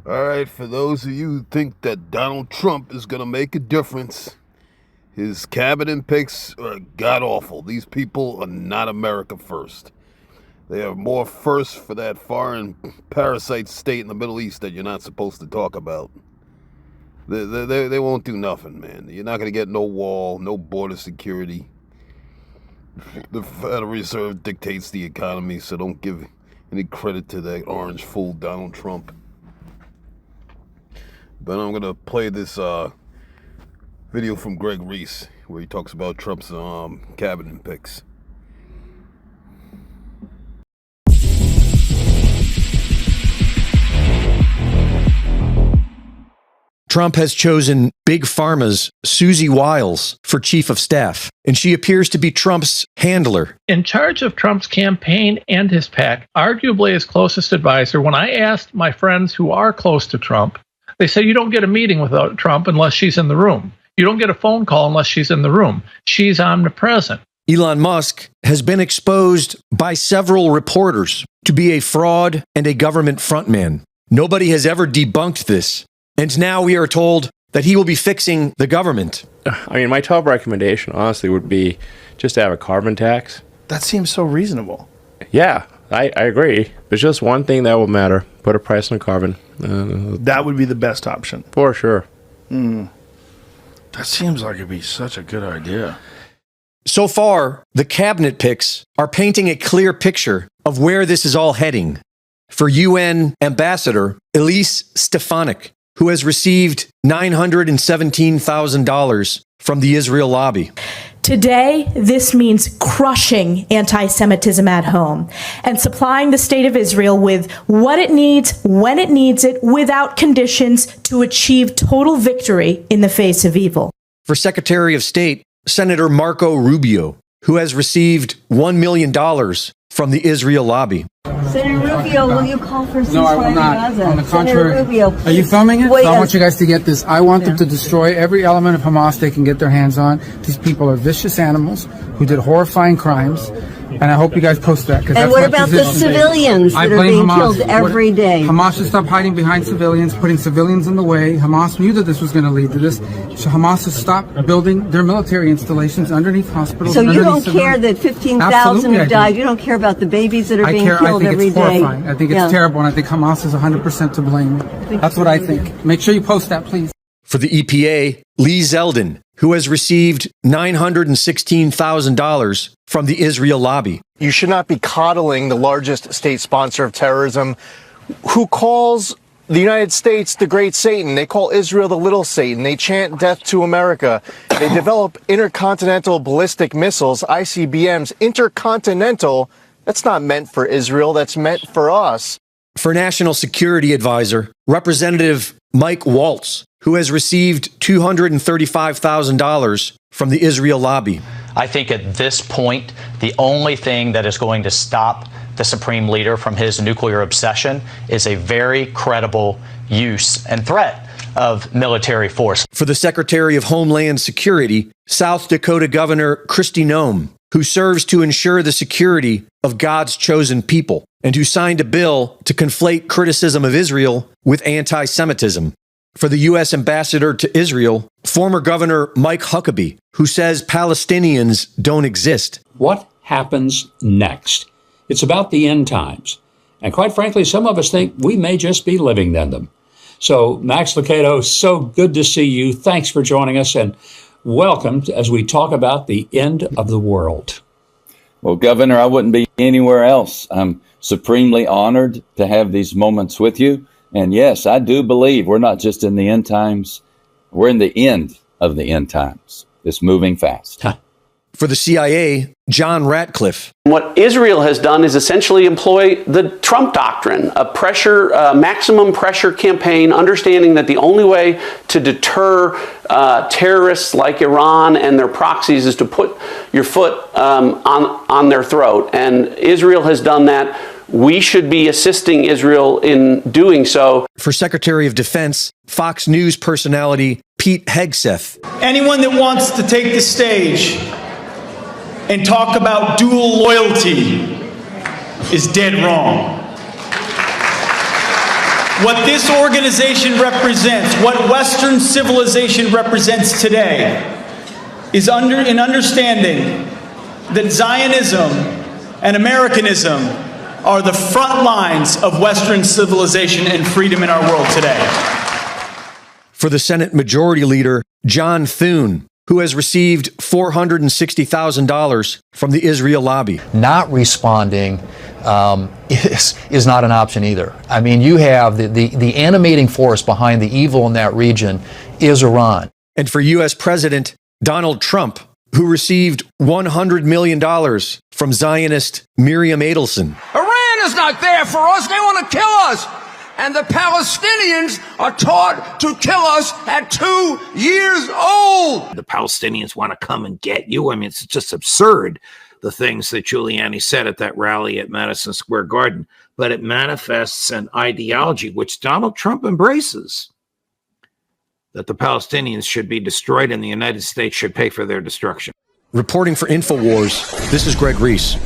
All right, for those of you who think that Donald Trump is going to make a difference, his cabinet picks are god awful. These people are not America first. They are more first for that foreign parasite state in the Middle East that you're not supposed to talk about. They won't do nothing, man. You're not going to get no wall, no border security. The Federal Reserve dictates the economy, so don't give any credit to that orange fool Donald Trump. But I'm going to play this video from Greg Reese where he talks about Trump's cabinet picks. Trump has chosen Big Pharma's Susie Wiles for chief of staff, and she appears to be Trump's handler. In charge of Trump's campaign and his PAC, arguably his closest advisor, when I asked my friends who are close to Trump, they say you don't get a meeting without Trump unless she's in the room. You don't get a phone call unless she's in the room. She's omnipresent. Elon Musk has been exposed by several reporters to be a fraud and a government frontman. Nobody has ever debunked this. And now we are told that he will be fixing the government. I mean, my top recommendation, honestly, would be just to have a carbon tax. That seems so reasonable. Yeah, I agree. There's just one thing that will matter. Put a price on carbon. That would be the best option. For sure. That seems like it'd be such a good idea. So far, the cabinet picks are painting a clear picture of where this is all heading. For UN Ambassador Elise Stefanik, who has received $917,000 from the Israel lobby. Today, this means crushing anti-Semitism at home and supplying the state of Israel with what it needs, when it needs it, without conditions to achieve total victory in the face of evil. For Secretary of State, Senator Marco Rubio, who has received $1 million from the Israel lobby. Senator Rubio, will you call for ceasefire? No, I will not. Gaza? On the contrary. Senator Rubio, are you filming it? Wait, I want you guys to get this. I want them to destroy every element of Hamas they can get their hands on. These people are vicious animals who did horrifying crimes. And I hope you guys post that. And what about the civilians that are being killed every day? Hamas should stop hiding behind civilians, putting civilians in the way. Hamas knew that this was going to lead to this. So Hamas has stopped building their military installations underneath hospitals. So you don't care that 15,000 have died? You don't care about the babies that are being killed every day? I think it's horrifying. I think it's terrible, and I think Hamas is 100% to blame. That's what I think. Make sure you post that, please. For the EPA, Lee Zeldin, who has received $916,000 from the Israel lobby. You should not be coddling the largest state sponsor of terrorism, who calls the United States the great Satan. They call Israel the little Satan. They chant death to America. They develop intercontinental ballistic missiles, ICBMs, intercontinental. That's not meant for Israel. That's meant for us. For National Security Advisor, Representative Mike Waltz, who has received $235,000 from the Israel lobby. I think at this point, the only thing that is going to stop the Supreme Leader from his nuclear obsession is a very credible use and threat of military force. For the Secretary of Homeland Security, South Dakota Governor Kristi Noem, who serves to ensure the security of God's chosen people and who signed a bill to conflate criticism of Israel with anti-Semitism. For the U.S. Ambassador to Israel, former Governor Mike Huckabee, who says Palestinians don't exist. What happens next? It's about the end times. And quite frankly, some of us think we may just be living in them. So, Max Lucado, so good to see you. Thanks for joining us, and welcome as we talk about the end of the world. Well, Governor, I wouldn't be anywhere else. I'm supremely honored to have these moments with you. And yes, I do believe we're not just in the end times. We're in the end of the end times. It's moving fast. For the CIA, John Ratcliffe. What Israel has done is essentially employ the Trump doctrine, a maximum pressure campaign, understanding that the only way to deter terrorists like Iran and their proxies is to put your foot on their throat. And Israel has done that. We should be assisting Israel in doing so. For Secretary of Defense, Fox News personality Pete Hegseth. Anyone that wants to take the stage and talk about dual loyalty is dead wrong. What this organization represents, what Western civilization represents today, is an understanding that Zionism and Americanism are the front lines of Western civilization and freedom in our world today. For the Senate Majority Leader, John Thune, who has received $460,000 from the Israel lobby. Not responding is not an option either. I mean, you have the animating force behind the evil in that region is Iran. And for U.S. President Donald Trump, who received $100 million from Zionist Miriam Adelson. Iran is not there for us. They want to kill us. And the Palestinians are taught to kill us at 2 years old. The Palestinians want to come and get you. I mean, it's just absurd, the things that Giuliani said at that rally at Madison Square Garden. But it manifests an ideology which Donald Trump embraces, that the Palestinians should be destroyed and the United States should pay for their destruction. Reporting for InfoWars, this is Greg Reese.